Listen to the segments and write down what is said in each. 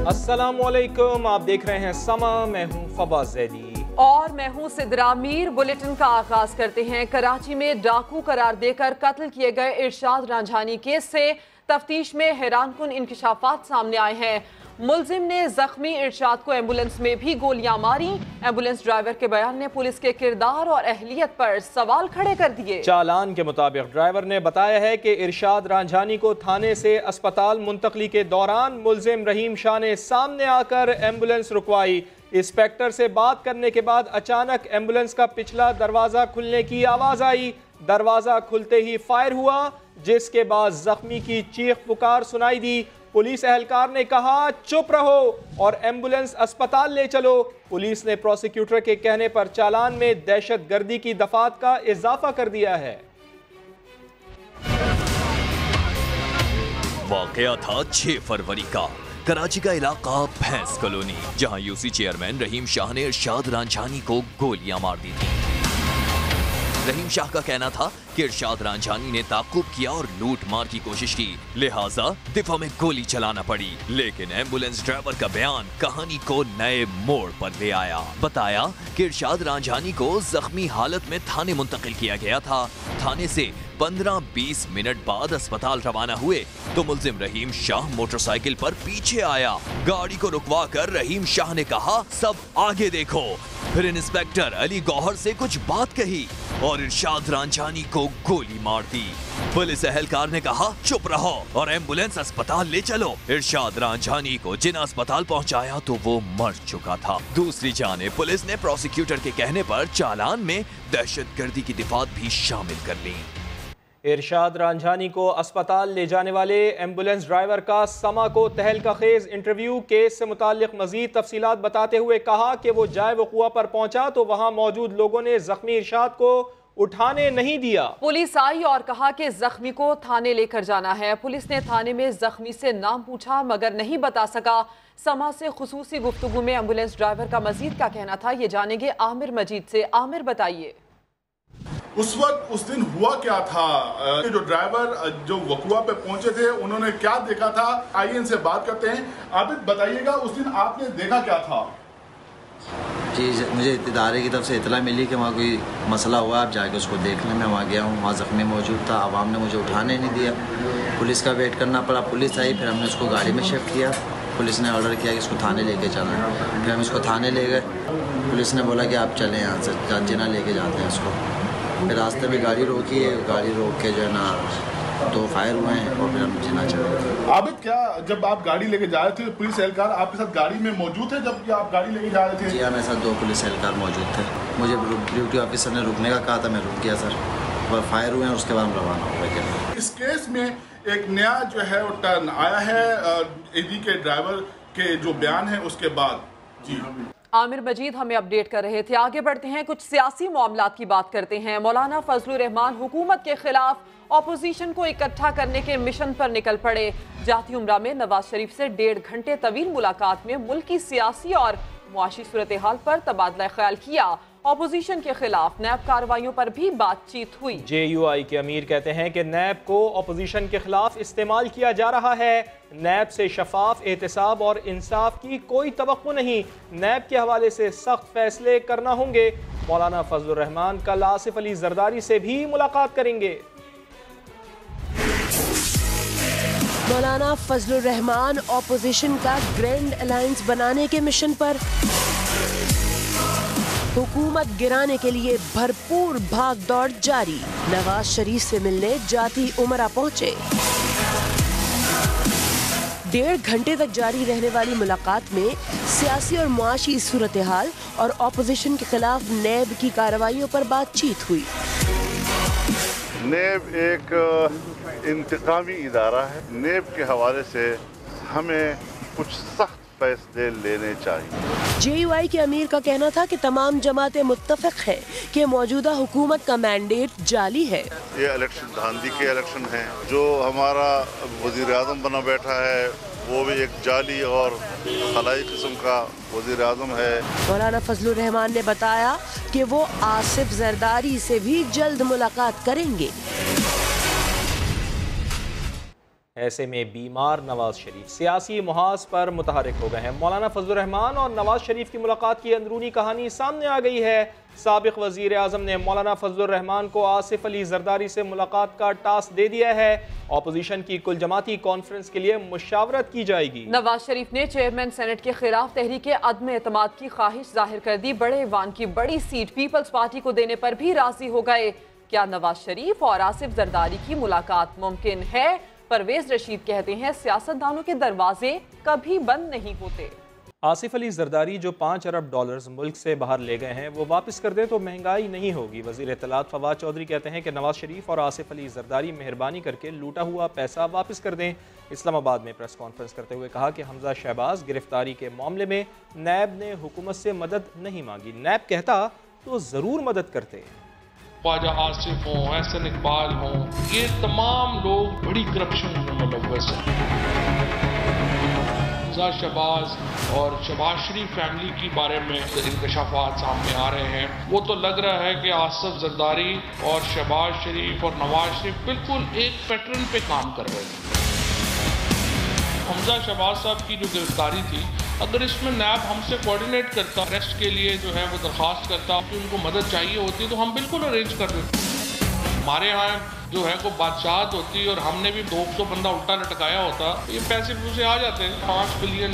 अस्सलामुअलैकुम, आप देख रहे हैं समा। मैं हूं फवाज जैदी और मैं हूं सिद्रा मीर। बुलेटिन का आगाज करते हैं। कराची में डाकू करार देकर कत्ल किए गए इरशाद रांझानी केस से तफ्तीश में हैरानकुन इंकशाफात सामने आए हैं। मुलजिम ने जख्मी इरशाद को एम्बुलेंस में भी गोलियां मारी। एम्बुलेंस ड्राइवर के बयान ने पुलिस के किरदार और अहलियत पर सवाल खड़े कर दिए। चालान के मुताबिक ड्राइवर ने बताया है कि इरशाद रांझानी को थाने से अस्पताल मुंतकली के दौरान मुलजिम रहीम शाह ने सामने आकर एम्बुलेंस रुकवाई। इंस्पेक्टर से बात करने के बाद अचानक एम्बुलेंस का पिछला दरवाजा खुलने की आवाज आई। दरवाजा खुलते ही फायर हुआ, जिसके बाद जख्मी की चीख पुकार सुनाई दी। पुलिस एहलकार ने कहा चुप रहो और एम्बुलेंस अस्पताल ले चलो। पुलिस ने प्रोसिक्यूटर के कहने पर चालान में दहशतगर्दी की दफात का इजाफा कर दिया है। वाकया था 6 फरवरी का। कराची का इलाका भैंस कॉलोनी, जहां यूसी चेयरमैन रहीम शाह ने इरशाद रांझानी को गोलियां मार दी थी। रहीम शाह का कहना था कि इरशाद रांझानी ने ताक़ुब किया और लूट मार की कोशिश की, लिहाजा दिफा में गोली चलाना पड़ी। लेकिन एम्बुलेंस ड्राइवर का बयान कहानी को नए मोड़ पर ले आया। बताया कि इरशाद रांझानी को जख्मी हालत में थाने मुंतकिल किया गया था। थाने से 15-20 मिनट बाद अस्पताल रवाना हुए तो मुलजिम रहीम शाह मोटरसाइकिल पर पीछे आया। गाड़ी को रुकवा कर रहीम शाह ने कहा सब आगे देखो। फिर इंस्पेक्टर अली गौहर से कुछ बात कही और इरशाद रांझानी को गोली मार दी। पुलिस एहलकार ने कहा चुप रहो और एम्बुलेंस अस्पताल ले चलो। इरशाद रांझानी को जिन अस्पताल पहुंचाया तो वो मर चुका था। दूसरी जानिब पुलिस ने प्रोसिक्यूटर के कहने पर चालान में दहशतगर्दी की दिफात भी शामिल कर ली। इरशाद रांझानी को अस्पताल ले जाने वाले एम्बुलेंस ड्राइवर का समा को तहलका खेज इंटरव्यू। केस से मुताल्लिक मजीद तफसीलात बताते हुए कहा कि वो जाए वक़ुआ पर पहुंचा तो वहां मौजूद लोगों ने जख्मी इरशाद को उठाने नहीं दिया। पुलिस आई और कहा कि जख्मी को थाने लेकर जाना है। पुलिस ने थाने में जख्मी से नाम पूछा मगर नहीं बता सका। समा से खुसूसी गुफ्तगू में एम्बुलेंस ड्राइवर का मजीद क्या कहना था, ये जानेंगे आमिर मजीद से। आमिर बताइए, उस वक्त उस दिन हुआ क्या था? जो ड्राइवर जो वकुआ पे पहुंचे थे उन्होंने क्या देखा था? आइए इनसे बात करते हैं। आबिद बताइएगा, उस दिन आपने देखा क्या था? जी, मुझे इदारे की तरफ से इतला मिली कि वहाँ कोई मसला हुआ, आप जाके उसको देख लें। मैं वहाँ गया हूँ, वहाँ ज़ख्मी मौजूद था। आवाम ने मुझे उठाने नहीं दिया, पुलिस का वेट करना पड़ा। पुलिस आई, फिर हमने उसको गाड़ी में शिफ्ट किया। पुलिस ने ऑर्डर किया कि इसको थाने लेके चलना। फिर हम इसको थाने ले गए। पुलिस ने बोला कि आप चलें यहाँ से, जिना लेके जाते हैं इसको। फिर रास्ते में गाड़ी रोकी है, गाड़ी रोक के जो है ना 2 फायर हुए हैं और फिर हम जिना चले। आबिद, क्या जब आप गाड़ी लेके जा रहे थे पुलिस एहलकार आपके साथ गाड़ी में मौजूद थे जब आप गाड़ी लेके जा रहे थे? जी हाँ, मेरे साथ 2 पुलिस एहलकार मौजूद थे। मुझे ड्यूटी ऑफिसर ने रुकने का कहा था, मैं रुक गया सर। और फायर हुए हैं, उसके बाद हम रवाना हो गए। इस केस में एक नया जो है वो टर्न आया है ईडी के ड्राइवर के जो बयान है उसके बाद। जी आमिर मजीद हमें अपडेट कर रहे थे। आगे बढ़ते हैं, कुछ सियासी मामलात की बात करते हैं। मौलाना फजलुर रहमान हुकूमत के खिलाफ ऑपोजिशन को इकट्ठा करने के मिशन पर निकल पड़े। जाती उम्रा में नवाज शरीफ से 1.5 घंटे तवील मुलाकात में मुल्क की सियासी और मुआशी सूरत हाल पर तबादला ख्याल किया। ऑपोजिशन के खिलाफ नैब कार्रवाइयों पर भी बातचीत हुई। JUI के अमीर कहते हैं कि नैब को ऑपोजिशन के खिलाफ इस्तेमाल किया जा रहा है। नैब से शफाफ, एहतसाब और इंसाफ की कोई तवक्को नहीं। नैब के हवाले से सख्त फैसले करना होंगे। मौलाना फजलुर रहमान कल आसिफ अली जरदारी से भी मुलाकात करेंगे। मौलाना फजलुर रहमान ऑपोजिशन का ग्रैंड अलायंस बनाने के मिशन पर। हुकूमत गिराने के लिए भरपूर भाग दौड़ जारी। नवाज शरीफ से मिलने जाती उमरा पहुंचे। 1.5 घंटे तक जारी रहने वाली मुलाकात में सियासी और मुआशी सूरत हाल और ऑपोजिशन के खिलाफ नैब की कार्रवाइयों पर बातचीत हुई। नैब एक इंतकामी इदारा है। नैब के हवाले से हमें कुछ सख्त फैसले लेने चाहिए। JUI के अमीर का कहना था कि तमाम जमातें मुत्तफिक है कि मौजूदा हुकूमत का मैंडेट जाली है। ये इलेक्शन धांधली के इलेक्शन हैं। जो हमारा वजीर आज़म बना बैठा है वो भी एक जाली और खलाई किस्म का वजीर आज़म है। मौलाना फजलुर रहमान ने बताया कि वो आसिफ जरदारी से भी जल्द मुलाकात करेंगे। ऐसे में बीमार नवाज शरीफ सियासी मुहाज पर मुतहरिक हो गए हैं। मौलाना फजलुर रहमान और नवाज शरीफ की मुलाकात की अंदरूनी कहानी सामने आ गई है। साबिक वजीर आजम ने मौलाना फजलुर रहमान को आसिफ अली जरदारी से मुलाकात का टास्क दे दिया है। ऑपोजिशन की कुल जमाती कॉन्फ्रेंस के लिए मुशावरत की जाएगी। नवाज शरीफ ने चेयरमैन सेनेट के खिलाफ तहरीक अदम एतमाद की ख्वाहिश जाहिर कर दी। बड़े ईवान की बड़ी सीट पीपल्स पार्टी को देने पर भी राजी हो गए। क्या नवाज शरीफ और आसिफ जरदारी की मुलाकात मुमकिन है? परवेज रशीद कहते हैं सियासतदानों के दरवाजे कभी बंद नहीं होते। आसिफ अली जरदारी जो $5 अरब मुल्क से बाहर ले गए हैं वो वापस कर दें तो महंगाई नहीं होगी। वजीर इत्तलात फवाद चौधरी कहते हैं कि नवाज शरीफ और आसिफ अली जरदारी मेहरबानी करके लूटा हुआ पैसा वापस कर दें। इस्लामाबाद में प्रेस कॉन्फ्रेंस करते हुए कहा कि हमजा शहबाज गिरफ्तारी के मामले में नैब ने हुकूमत से मदद नहीं मांगी। नैब कहता तो ज़रूर मदद करते। ख्वाजा आसिफ हों, एहसन इकबाल हों, ये तमाम लोग बड़ी करप्शन में मुलव्वस हैं। शहबाज और शहबाज शरीफ फैमिली के बारे में इंकशाफात सामने आ रहे हैं। वो तो लग रहा है कि आसिफ जरदारी और शहबाज शरीफ और नवाज शरीफ बिल्कुल एक पैटर्न पे काम कर रहे हैं। हमजा शहबाज साहब की जो गिरफ्तारी थी, अगर इसमें नैब हमसे कोऑर्डिनेट करता, अरेस्ट के लिए जो है वो दरख्वास्त करता कि उनको मदद चाहिए होती तो हम बिल्कुल अरेंज कर देते। हमारे यहाँ जो है को बादशाहत होती और हमने भी 200 बंदा उल्टा लटकाया होता, ये पैसे मुझे आ जाते हैं। $5 बिलियन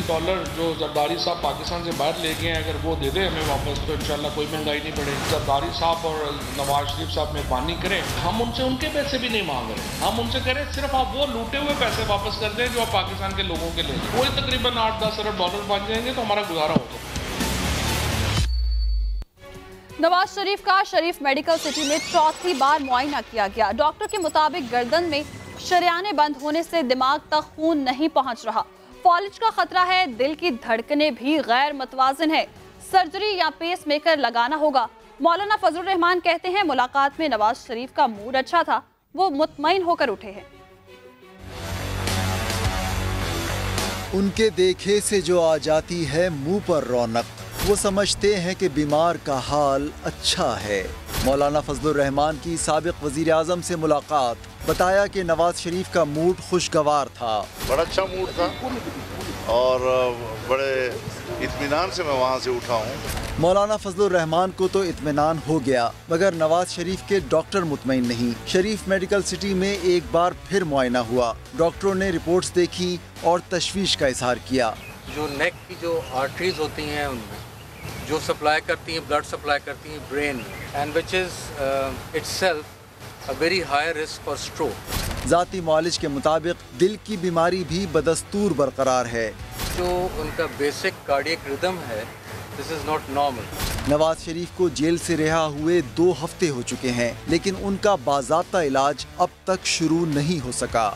जो जरदारी साहब पाकिस्तान से बाहर ले गए हैं, अगर वो दे दे हमें वापस तो इंशाल्लाह कोई महंगाई नहीं बढ़ेगी। जरदारी साहब और नवाज शरीफ साहब मेहरबानी करें, हम उनसे उनके पैसे भी नहीं मांग रहे, हम उनसे कह रहे सिर्फ आप वो लूटे हुए पैसे वापस कर दें जो आप पाकिस्तान के लोगों के ले गए। वही तकरीबन $8-10 अरब बन जाएंगे तो हमारा गुजारा होगा। नवाज शरीफ का शरीफ मेडिकल सिटी में चौथी बार मुआयना किया गया। डॉक्टर के मुताबिक गर्दन में शरियाने बंद होने से दिमाग तक खून नहीं पहुंच रहा। फॉलिज का खतरा है, दिल की धड़कनें भी गैर मतवाजिन है, सर्जरी या पेस मेकर लगाना होगा। मौलाना फजलुर रहमान कहते हैं मुलाकात में नवाज शरीफ का मूड अच्छा था, वो मुतमईन होकर उठे हैं। उनके देखे से जो आ जाती है मुंह पर रौनक, वो समझते हैं कि बीमार का हाल अच्छा है। मौलाना फजलुर रहमान की साबिक वजीर आजम से मुलाकात, बताया कि नवाज शरीफ का मूड खुशगवार था। बड़ा अच्छा मूड था और बड़े इत्मीनान से मैं वहाँ से उठा हूँ। मौलाना फजलुर रहमान को तो इत्मीनान हो गया, मगर नवाज शरीफ के डॉक्टर मुतमईन नहीं। शरीफ मेडिकल सिटी में एक बार फिर मुआयना हुआ। डॉक्टरों ने रिपोर्ट्स देखी और तशवीश का इजहार किया। जो नेक की जो आर्टरीज होती हैं उनमें जो सप्लाई करती हैं, ब्लड सप्लाई करती हैं brain, and which is itself a very high risk for stroke. ज़ाती मुआलिज के मुताबिक दिल की बीमारी भी बदस्तूर बरकरार है। जो उनका बेसिक कार्डियक रिदम है, this is not normal. Nawaz Sharif को जेल से रिहा हुए 2 हफ्ते हो चुके हैं, लेकिन उनका बाज़ाब्ता इलाज अब तक शुरू नहीं हो सका।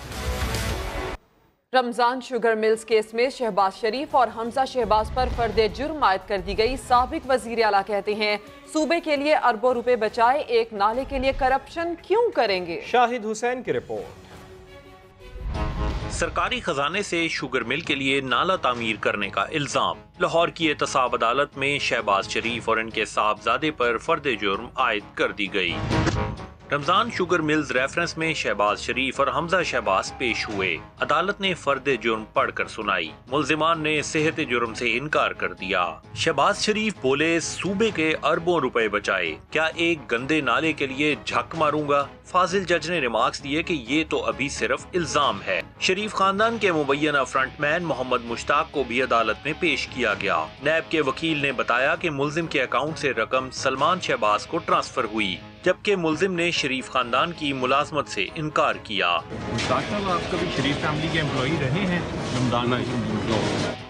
रमजान शुगर मिल्स केस में शहबाज शरीफ और हमजा शहबाज पर फर्दे जुर्म आयद कर दी गई। साबिक वजीर आला कहते हैं सूबे के लिए अरबों रुपए बचाए, एक नाले के लिए करप्शन क्यों करेंगे। शाहिद हुसैन की रिपोर्ट। सरकारी खजाने से शुगर मिल के लिए नाला तामीर करने का इल्जाम। लाहौर की एहतसाब अदालत में शहबाज शरीफ और इनके साहबजादे पर फर्दे जुर्म आयद कर दी गई। रमजान शुगर मिल्स रेफरेंस में शहबाज शरीफ और हमजा शहबाज पेश हुए। अदालत ने फर्दे जुर्म पढ़कर सुनाई। मुल्जिमान ने सेहत जुर्म से इनकार कर दिया। शहबाज शरीफ बोले सूबे के अरबों रुपए बचाए, क्या एक गंदे नाले के लिए झक मारूंगा। फाजिल जज ने रिमार्क्स दिए कि ये तो अभी सिर्फ इल्जाम है। शरीफ खानदान के मुबैना फ्रंटमैन मोहम्मद मुश्ताक को भी अदालत में पेश किया गया। नैब के वकील ने बताया कि मुल्जिम के अकाउंट से रकम सलमान शहबाज को ट्रांसफर हुई, जबकि मुल्जिम ने शरीफ खानदान की मुलाजमत से इनकार किया। आप कभी शरीफ फैमिली के एम्प्लॉई रहे हैं?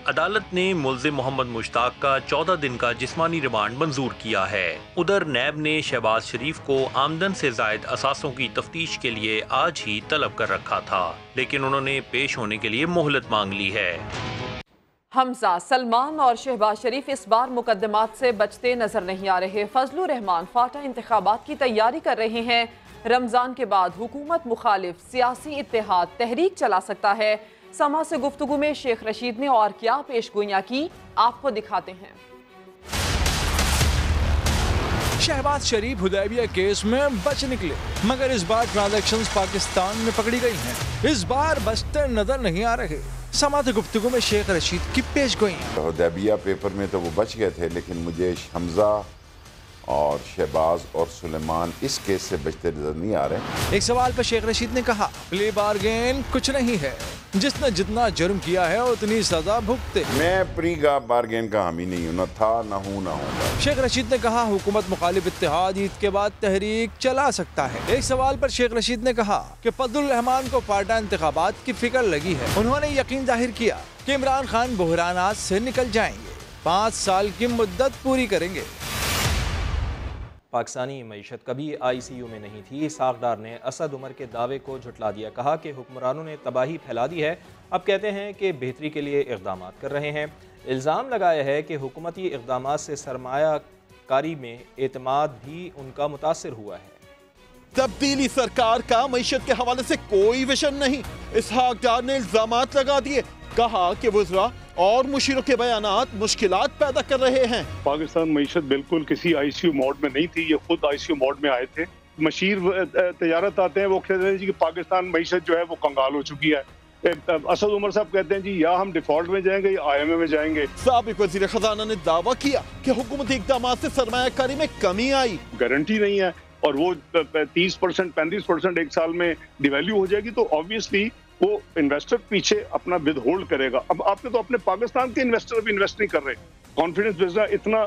अदालत ने मुल्जिम मोहम्मद मुश्ताक का 14 दिन का जिस्मानी रिमांड मंजूर किया है। उधर नैब ने शहबाज शरीफ को आमदन से जायद असासों की तफ्तीश के लिए आज ही तलब कर रखा था, लेकिन उन्होंने पेश होने के लिए मोहलत मांग ली है। हमजा, सलमान और शहबाज शरीफ इस बार मुकदमात से बचते नजर नहीं आ रहे। फजलुर रहमान फाटा इंतखाबात की तैयारी कर रहे हैं। रमजान के बाद हुकूमत मुखालिफ सियासी इत्तेहाद तहरीक चला सकता है। समा से गुफ्तगू में शेख रशीद ने और क्या पेशगोइयां की, आपको दिखाते हैं। शहबाज शरीफ हुदैबिया केस में बच निकले, मगर इस बार ट्रांजैक्शंस पाकिस्तान में पकड़ी गई हैं। इस बार बचते नजर नहीं आ रहे। समात गुफ्तगू में शेख रशीद की पेशगोई। हुदैबिया पेपर में तो वो बच गए थे, लेकिन मुझे हमजा और शहबाज और सुलेमान इस केस से बचते नजर नहीं आ रहे। एक सवाल पर शेख रशीद ने कहा, प्ले बारगेन कुछ नहीं है, जिसने जितना जुर्म किया है उतनी सजा भुगते। मैं प्री बारगेन का हामी नहीं हूँ, न था न हूँ न होगा। शेख रशीद ने कहा, हुकूमत मुखालिफ इत्तेहाद ईद के बाद तहरीक चला सकता है। एक सवाल पर शेख रशीद ने कहा कि फजलुर रहमान को पार्टा इंतखाबात की फिक्र लगी है। उन्होंने यकीन जाहिर किया कि इमरान खान बहरानात से निकल जाएंगे, 5 साल की मुद्दत पूरी करेंगे। पाकिस्तानी मईशत कभी ICU में नहीं थी। सागदार ने असद उमर के दावे को झुटला दिया। कहा कि हुक्मरानों ने तबाही फैला दी है, अब कहते हैं कि बेहतरी के लिए इक़दाम कर रहे हैं। इल्ज़ाम लगाया है कि हुकूमती इक़दाम से सरमायाकारी में एतमाद भी उनका मुतासर हुआ है। तब्दीली सरकार का मईशत के हवाले से कोई विजन नहीं। इसहाक डार ने इल्जामात लगा दिए, कहा कि वज़रा और मुशीरों के बयानात मुश्किलात पैदा कर रहे हैं। पाकिस्तान मईशत बिल्कुल किसी ICU मोड में नहीं थी, ये खुद ICU मोड में आए थे। मशीर तजारत आते हैं, वो कहते हैं जी कि पाकिस्तान मईशत जो है वो कंगाल हो चुकी है। असद उमर साहब कहते हैं जी या हम डिफॉल्ट में जाएंगे या IMF में जाएंगे। साबिक वज़ीर खजाना ने दावा किया कि हुकूमती इक़दाम से सरमायाकारी में कमी आई। गारंटी नहीं है और वो 30% 35% एक साल में डिवैल्यू हो जाएगी, तो ऑब्वियसली वो इन्वेस्टर पीछे अपना बिड होल्ड करेगा। अब आपने तो अपने पाकिस्तान के इन्वेस्टर भी इन्वेस्ट नहीं कर रहे, कॉन्फिडेंस बेचना इतना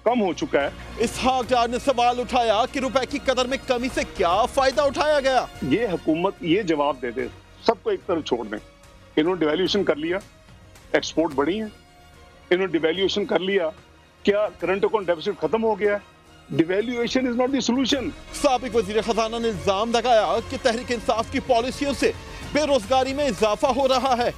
कम हो चुका है। इसहाक डार ने सवाल उठाया कि रुपए की कदर में कमी से क्या फायदा उठाया गया। ये हुकूमत ये जवाब दे दे, सबको एक तरफ छोड़ दें। इन्होंने डिवैल्यूएशन कर लिया, एक्सपोर्ट बढ़ी है, इन्होंने डिवैल्यूएशन कर लिया, क्या करंट अकाउंट डेफिसिट खत्म हो गया है? Devaluation is not the solution. साबिक वज़ीर खजाना ने इल्जाम लगाया कि तहरीक इंसाफ की पॉलिसियों से बेरोजगारी में इजाफा हो रहा है।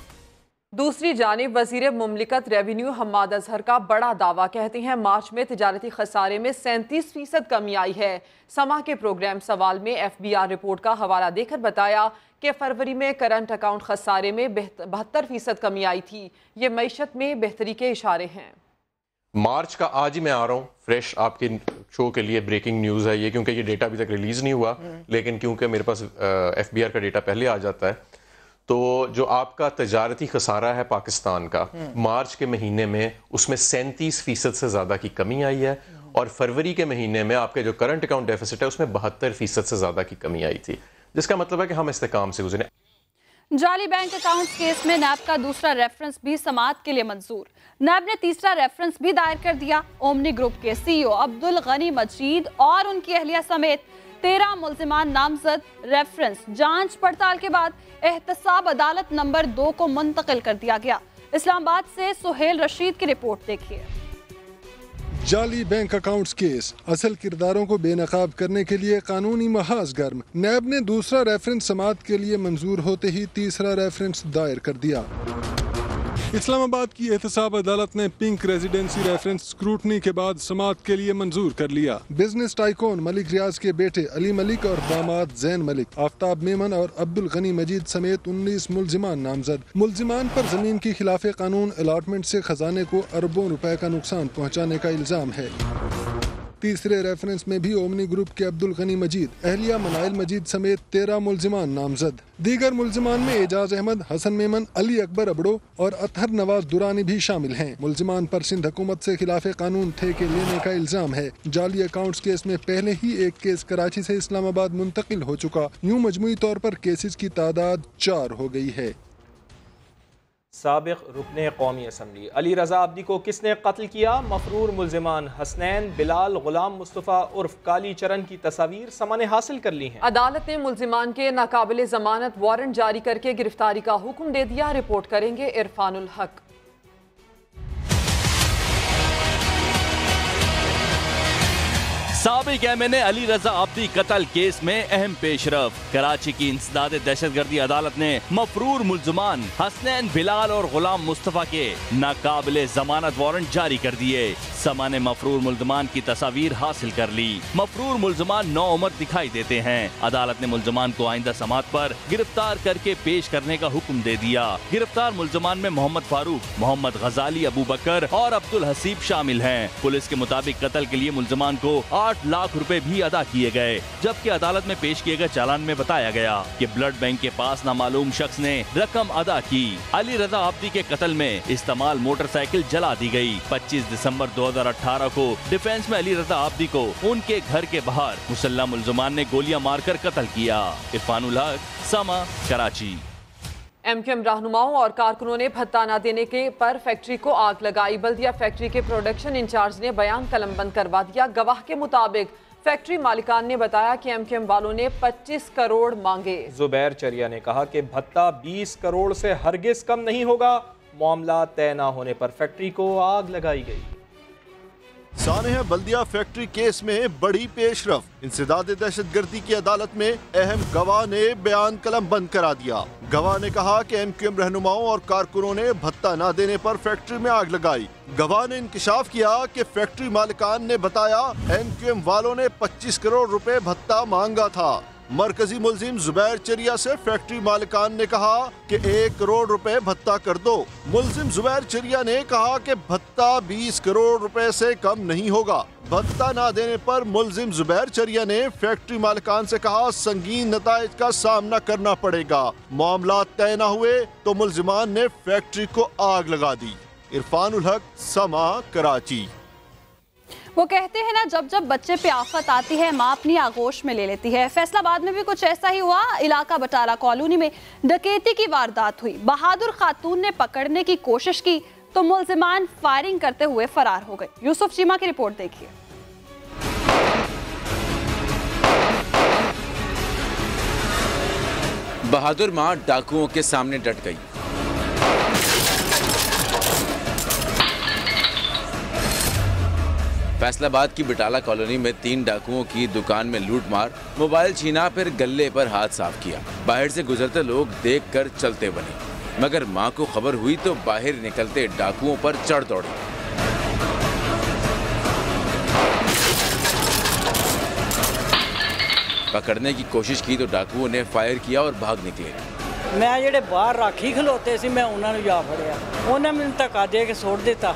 दूसरी जानिब वज़ीर मुमलिकत रेवेन्यू हम्माद अजहर का बड़ा दावा। कहते हैं मार्च में तिजारती खसारे में 37% कमी आई है। समा के प्रोग्राम सवाल में FBR रिपोर्ट का हवाला देकर बताया कि फरवरी में करंट अकाउंट खसारे में 72% कमी आई थी। ये मईशत में बेहतरी के इशारे हैं। मार्च का आज ही मैं आ रहा हूँ फ्रेश आपके शो के लिए। ब्रेकिंग न्यूज़ है ये, क्योंकि ये डेटा अभी तक रिलीज़ नहीं हुआ, लेकिन क्योंकि मेरे पास FBR का डेटा पहले आ जाता है, तो जो आपका तजारती खसारा है पाकिस्तान का मार्च के महीने में, उसमें 37% से ज़्यादा की कमी आई है, और फरवरी के महीने में आपके जो करंट अकाउंट डेफिसिट है उसमें 72% से ज़्यादा की कमी आई थी, जिसका मतलब है कि हम इस्तेकाम से गुजरे। जाली बैंक अकाउंट्स केस में नैब का दूसरा रेफरेंस भी समाअत के लिए मंजूर। नैब ने तीसरा रेफरेंस भी दायर कर दिया। ओमनी ग्रुप के CEO अब्दुल गनी मजीद और उनकी अहलिया समेत 13 मुल्जिमान नामजद। रेफरेंस जांच पड़ताल के बाद एहतसाब अदालत नंबर 2 को मुंतकिल कर दिया गया। इस्लामाबाद से सुहेल रशीद की रिपोर्ट देखिए। जाली बैंक अकाउंट्स केस, असल किरदारों को बेनकाब करने के लिए कानूनी महाज गर्म। नैब ने दूसरा रेफरेंस समाअत के लिए मंजूर होते ही तीसरा रेफरेंस दायर कर दिया। इस्लामाबाद की एहतसाब अदालत ने पिंक रेजिडेंसी रेफरेंस स्क्रूटनी के बाद समाअत के लिए मंजूर कर लिया। बिजनेस टाइकोन मलिक रियाज के बेटे अली मलिक और दामाद जैन मलिक, आफ्ताब मेमन और अब्दुल गनी मजीद समेत 19 मुल्जिमान नामजद। मुल्जिमान पर जमीन की खिलाफ कानून अलॉटमेंट से खजाने को अरबों रुपए का नुकसान पहुँचाने का इल्जाम है। तीसरे रेफरेंस में भी ओमनी ग्रुप के अब्दुल गनी मजीद, अहलिया मनाइल मजीद समेत 13 मुल्जिमान नामजद। दीगर मुल्जिमान में एजाज अहमद, हसन मेमन, अली अकबर अबड़ो और अतहर नवाज दुरानी भी शामिल हैं। मुल्जिमान पर सिंध हुकूमत से खिलाफ कानून ठेके लेने का इल्जाम है। जाली अकाउंट्स केस में पहले ही एक केस कराची से इस्लामाबाद मुंतकिल हो चुका। यूं मजमूई तौर पर केसेस की तादाद 4 हो गई है। साबिक रुकने कौमी असम्बली अली रजा आब्दी को किसने कत्ल किया? मफरूर मुल्जिमान हसनैन, बिलाल, गुलाम मुस्तफ़ा उर्फ काली चरण की तस्वीर समा ने हासिल कर ली हैं। अदालत ने मुल्जिमान के नाकाबिले जमानत वारंट जारी करके गिरफ्तारी का हुक्म दे दिया। रिपोर्ट करेंगे इरफानुल हक। साबिक MNA अली रजा आब्दी कत्ल केस में अहम पेशरफ। कराची की इंसदाद दहशतगर्दी अदालत ने मफरूर मुल्जिमान हसनैन, बिलाल और गुलाम मुस्तफ़ा के नाकाबिले जमानत वारंट जारी कर दिए। समा ने मफरूर मुल्जिमान की तस्वीर हासिल कर ली। मफरूर मुल्जिमान 9 उम्र दिखाई देते हैं। अदालत ने मुल्जिमान को आइंदा समाअत पर गिरफ्तार करके पेश करने का हुक्म दे दिया। गिरफ्तार मुल्जिमान में मोहम्मद फारूक, मोहम्मद गजाली, अबू बकर और अब्दुल हसीब शामिल हैं। पुलिस के मुताबिक कत्ल के लिए मुल्जिमान को 8 60 लाख रुपए भी अदा किए गए, जबकि अदालत में पेश किए गए चालान में बताया गया कि ब्लड बैंक के पास नामालूम शख्स ने रकम अदा की। अली रजा आब्दी के कत्ल में इस्तेमाल मोटरसाइकिल जला दी गई। 25 दिसंबर 2018 को डिफेंस में अली रजा आब्दी को उनके घर के बाहर मुसल्लह मुल्ज़िमान ने गोलियां मारकर कत्ल किया। इरफानुल हक, समा, कराची। एमक्यूएम रहनुमाओं और कारकुनों ने भत्ता न देने के पर फैक्ट्री को आग लगाई। बल्दिया फैक्ट्री के प्रोडक्शन इंचार्ज ने बयान कलमबंद करवा दिया। गवाह के मुताबिक फैक्ट्री मालिकान ने बताया कि एमक्यूएम वालों ने 25 करोड़ मांगे। जुबैर चरिया ने कहा कि भत्ता 20 करोड़ से हरगिज कम नहीं होगा। मामला तय न होने पर फैक्ट्री को आग लगाई गई। सानेहा बल्दिया फैक्ट्री केस में बड़ी पेशरफ। इंसदाद दहशतगर्दी की अदालत में अहम गवाह ने बयान कलमबंद करा दिया। गवाह ने कहा कि एमक्यूएम रहनुमाओं और कारकुनों ने भत्ता न देने पर फैक्ट्री में आग लगाई। गवाह ने इंकशाफ किया कि फैक्ट्री मालिकान ने बताया एमक्यूएम वालों ने 25 करोड़ रुपए भत्ता मांगा था। मरकजी मुल्जिम जुबैर चरिया से फैक्ट्री मालिकान ने कहा कि 1 करोड़ रुपए भत्ता कर दो। मुल्जिम जुबैर चरिया ने कहा कि भत्ता 20 करोड़ रुपए से कम नहीं होगा। भत्ता न देने पर मुल्जिम जुबैर चरिया ने फैक्ट्री मालिकान से कहा संगीन नताइज का सामना करना पड़ेगा। मामला तय न हुए तो मुल्जिमान ने फैक्ट्री को आग लगा दी। इरफानुल हक, समा, कराची। वो कहते हैं ना, जब जब बच्चे पे आफत आती है माँ अपनी आगोश में ले लेती है। फैसलाबाद में भी कुछ ऐसा ही हुआ। इलाका बटाला कॉलोनी में डकैती की वारदात हुई। बहादुर खातून ने पकड़ने की कोशिश की तो मुल्जिमान फायरिंग करते हुए फरार हो गए। यूसुफ चीमा की रिपोर्ट देखिए। बहादुर माँ डाकुओं के सामने डट गई। फैसलाबाद की बटाला कॉलोनी में 3 डाकुओं की दुकान में लूटमार, मोबाइल छीना, फिर गल्ले पर हाथ साफ किया। बाहर से गुजरते लोग देखकर चलते बने, मगर मां को खबर हुई तो बाहर निकलते डाकुओं पर चढ़ दौड़ी। पकड़ने की कोशिश की तो डाकुओं ने फायर किया और भाग निकले। मैं जेडे बाहर राखी खलोते सी मैं उन्होंने जा फड़िया, उन्हें मैंने धक्का दे के सुट दिता।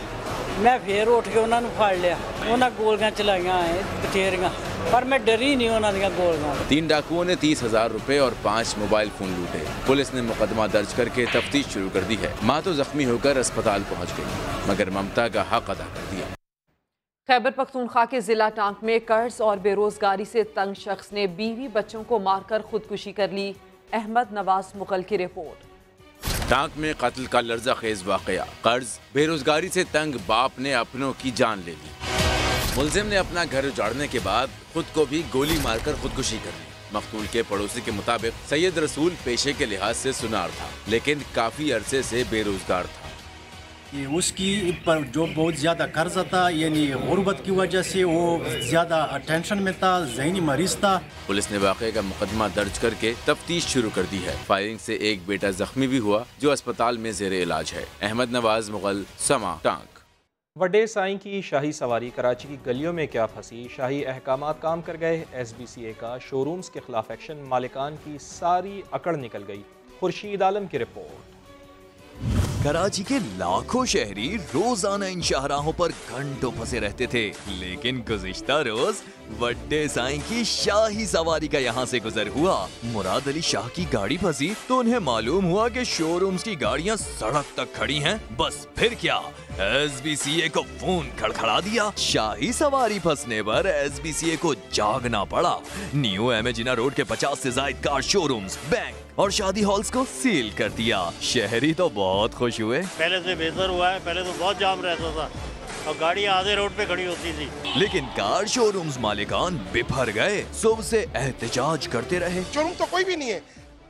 मैं फिर उठ के उन्होंने फड़ लिया। उन्हें गोलियां चलाइयां बथेरियां, पर मैं डरी नहीं उन्होंने गोलियां। 3 डाकुओं ने 30,000 रुपए और 5 मोबाइल फोन लूटे। पुलिस ने मुकदमा दर्ज करके तफ्तीश शुरू कर दी है। मां तो जख्मी होकर अस्पताल पहुंच गई, मगर ममता का हक अदा कर दिया। खैबर पख्तूनख्वा के जिला टांक में कर्ज और बेरोजगारी से तंग शख्स ने बीवी बच्चों को मारकर खुदकुशी कर ली। अहमद नवाज मुगल की रिपोर्ट। टांक में कत्ल का लर्जा खेज वाकया। कर्ज बेरोजगारी से तंग बाप ने अपनों की जान ले ली। मुल्जिम ने अपना घर उजाड़ने के बाद खुद को भी गोली मारकर खुदकुशी कर ली। मकतूल के पड़ोसी के मुताबिक सैयद रसूल पेशे के लिहाज से सुनार था, लेकिन काफी अरसे से बेरोजगार था। उसकी पर जो बहुत ज़्यादा कर्जा था, यानी गुर्बत की वजह से वो ज़्यादा टेंशन में था, ज़हनी मरीज था। पुलिस ने वाक़े का मुकदमा दर्ज करके तफ्तीश शुरू कर दी है। फायरिंग से एक बेटा जख्मी भी हुआ जो अस्पताल में ज़ेरे इलाज है। अहमद नवाज मुगल, समा, टांक। वड्डे साईं की शाही सवारी कराची की गलियों में क्या फंसी, शाही अहकामात काम कर गए। SBCA का शोरूम्स के खिलाफ एक्शन, मालिकान की सारी अकड़ निकल गई। खुर्शीद आलम की रिपोर्ट। कराची के लाखों शहरी रोजाना इन शाहराहों पर घंटों फंसे रहते थे, लेकिन गुज़िश्ता रोज वड्डे साईं की शाही सवारी का यहाँ से गुजर हुआ। मुराद अली शाह की गाड़ी फंसी तो उन्हें मालूम हुआ कि शोरूम्स की गाड़ियाँ सड़क तक खड़ी हैं। बस फिर क्या, SBCA को फोन खड़खड़ा दिया। शाही सवारी फंसने पर SBCA को जागना पड़ा। न्यू एमेजिना रोड के 50 से ज्यादा कार शोरूम्स, बैंक और शादी हॉल्स को सील कर दिया। शहरी तो बहुत खुश हुए। पहले से बेहतर हुआ है, पहले तो बहुत जाम रहता था और गाड़ियाँ आधे रोड पे खड़ी होती थी। लेकिन कार शोरूम्स मालिकान बिफर गए, सुबह से एहतजाज करते रहे। शोरूम तो कोई भी नहीं है,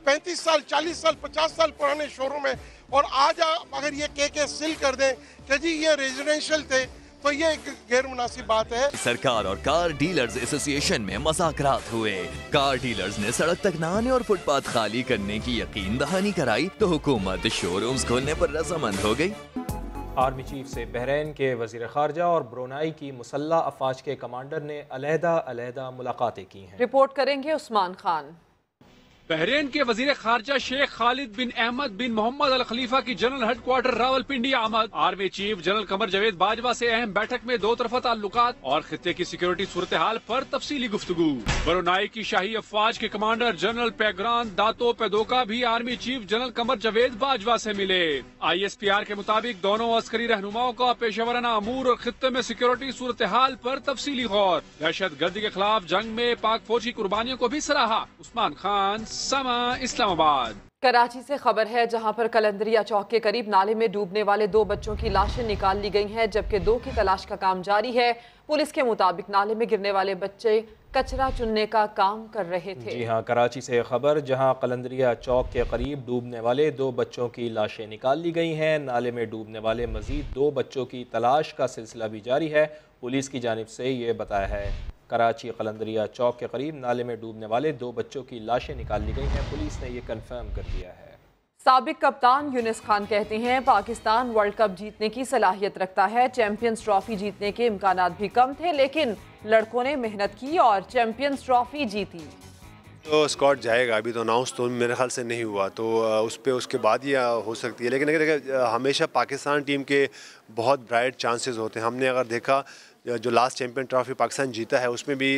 35 साल 40 साल 50 साल पुराने शोरूम है, और आज अगर ये के सील कर दें कि जी ये रेजिडेंशियल थे तो ये एक गैर मुनासिब बात है। सरकार और कार डीलर्स एसोसिएशन में मज़ाकरात हुए। कार डीलर्स ने सड़क तक न आने और फुटपाथ खाली करने की यकीन दहानी कराई तो हुकूमत शोरूम्स खोलने पर रजामंद हो गई। आर्मी चीफ से बहरीन के वज़ीर ख़ारजा और ब्रुनाई की मुसल्लह अफ़वाज के कमांडर ने अलहदा मुलाकातें की हैं। रिपोर्ट करेंगे उस्मान खान। बहरीन के वजीर खारजा शेख खालिद बिन अहमद बिन मोहम्मद अल खलीफा की जनरल हेडक्वार्टर रावलपिंडी आमद। Army chief general Qamar Javed Bajwa से अहम बैठक में दो तरफा ताल्लुकात और खित्ते की सिक्योरिटी सूरत हाल पर तफसीली गुफ्तगू। ब्रुनाई की शाही अफवाज के कमांडर जनरल पेग्रान दातो पेदोका भी army chief general Qamar Javed Bajwa से मिले। ISPR के मुताबिक दोनों अस्करी रहनुमाओं का पेशेवराना अमूर और खित्ते में सिक्योरिटी सूरत हाल पर तफसीली गौर। दहशत गर्दी के खिलाफ जंग में पाक फौज की कुर्बानियों को भी सराहा। उस्मान खान, समा, इस्लामाबाद। कराची से खबर है, जहां पर कलंदरिया चौक के करीब नाले में डूबने वाले 2 बच्चों की लाशें निकाल ली गई हैं, जबकि 2 की तलाश का काम जारी है। पुलिस के मुताबिक नाले में गिरने वाले बच्चे कचरा चुनने का काम कर रहे थे। जी हां, कराची से खबर, जहां कलंदरिया चौक के करीब डूबने वाले 2 बच्चों की लाशें निकाल ली गई हैं। नाले में डूबने वाले मजीद 2 बच्चों की तलाश का सिलसिला भी जारी है। पुलिस की जानिब से ये बताया है, कराची कलंदरिया चौक के करीब नाले में डूबने वाले 2 बच्चों की लाशें निकाल ली गई हैं। पुलिस ने ये कंफर्म कर दिया है। साबिक कप्तान यूनिस खान कहते हैं, पाकिस्तान वर्ल्ड कप जीतने की सलाहियत रखता है। चैंपियंस ट्रॉफी जीतने के इम्कानात भी कम थे, लेकिन लड़कों ने मेहनत की और चैंपियंस ट्रॉफी जीती। तो स्क्वाड जाएगा, अभी तो अनाउंस तो मेरे ख्याल से नहीं हुआ, तो उस पर उसके बाद ही हो सकती है। लेकिन देखिए, हमेशा पाकिस्तान टीम के बहुत ब्राइट चांसेस होते हैं। हमने अगर देखा जो लास्ट चैंपियन ट्रॉफी पाकिस्तान जीता है, उसमें भी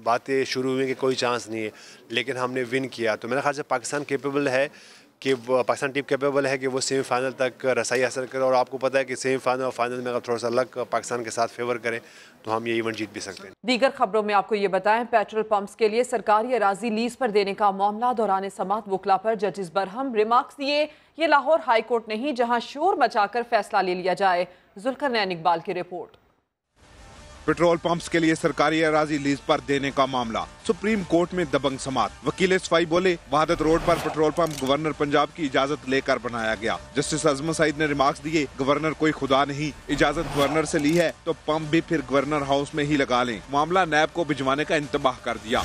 बातें शुरू हुई कि कोई चांस नहीं है, लेकिन हमने विन किया। तो मेरे ख्याल से पाकिस्तान केपेबल है कि पाकिस्तान टीम केपेबल है कि वो सेमीफाइनल तक रसाई हासिल करे। और आपको पता है कि सेमीफाइनल और फाइनल में अगर थोड़ा सा लक पाकिस्तान के साथ फेवर करें तो हम ये इवेंट जीत भी सकते हैं। दीगर खबरों में आपको ये बताएं, पेट्रोल पंप्स के लिए सरकारी अराजी लीज पर देने का मामला। दौरान समात वकला पर जजिस बरहम रिमार्क्स दिए, ये लाहौर हाई कोर्ट नहीं जहां शोर मचाकर फैसला ले लिया जाए। जुल्करनैन इकबाल की रिपोर्ट। पेट्रोल पंप्स के लिए सरकारी अराजी लीज पर देने का मामला, सुप्रीम कोर्ट में दबंग समात। वकील सफाई बोले, वहादत रोड पर पेट्रोल पंप गवर्नर पंजाब की इजाजत लेकर बनाया गया। जस्टिस अजमत सईद ने रिमार्क्स दिए, गवर्नर कोई खुदा नहीं, इजाजत गवर्नर से ली है तो पंप भी फिर गवर्नर हाउस में ही लगा लें। मामला नैब को भिजवाने का इंतबाह कर दिया।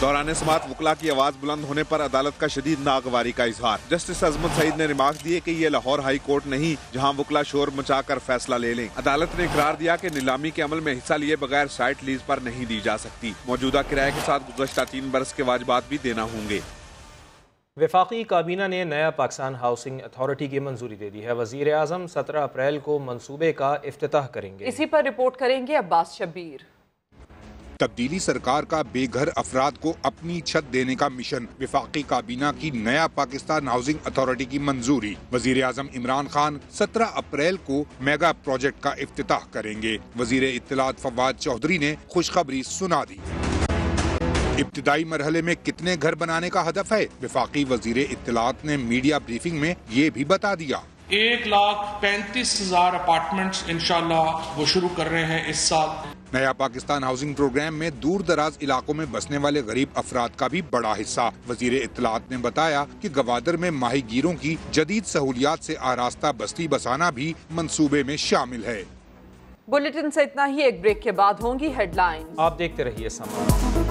दौरान समात वकला की आवाज बुलंद होने पर अदालत का शदीद नागवारी का इजहार। जस्टिस अजमत सईद ने रिमार्क्स दिए कि ये लाहौर हाई कोर्ट नहीं जहां वकला शोर मचाकर फैसला ले लें। अदालत ने इकरार दिया कि नीलामी के अमल में हिस्सा लिए बगैर साइट लीज पर नहीं दी जा सकती। मौजूदा किराए के साथ गुज़श्ता 3 बरस के वाजिबात भी देना होंगे। वफाकी काबीना ने नया पाकिस्तान हाउसिंग अथॉरिटी की मंजूरी दे दी है। वज़ीर आज़म 17 अप्रैल को मंसूबे का इफ्तिताह करेंगे। इसी पर रिपोर्ट करेंगे अब्बास शब्बीर। तब्दीली सरकार का बेघर अफराद को अपनी छत देने का मिशन। वफाकी काबीना की नया पाकिस्तान हाउसिंग अथॉरिटी की मंजूरी। वजीर आजम इमरान खान 17 अप्रैल को मेगा प्रोजेक्ट का इफ्तिताह करेंगे। वजीर इत्तलात फवाद चौधरी ने खुशखबरी सुना दी। इब्तिदाई मरहले में कितने घर बनाने का हदफ है, वफाकी वजीर इत्तलात ने मीडिया ब्रीफिंग में ये भी बता दिया। 1,35,000 अपार्टमेंट्स इंशाल्लाह वो शुरू कर रहे हैं इस साल। नया पाकिस्तान हाउसिंग प्रोग्राम में दूर दराज इलाकों में बसने वाले गरीब अफराद का भी बड़ा हिस्सा। वजीर इत्तलात ने बताया कि गवादर में माहीगीरों की जदीद सहूलियात से आरास्ता बस्ती बसाना भी मंसूबे में शामिल है। बुलेटिन से इतना ही, एक ब्रेक के बाद होंगी हेडलाइंस। आप देखते रहिए समा।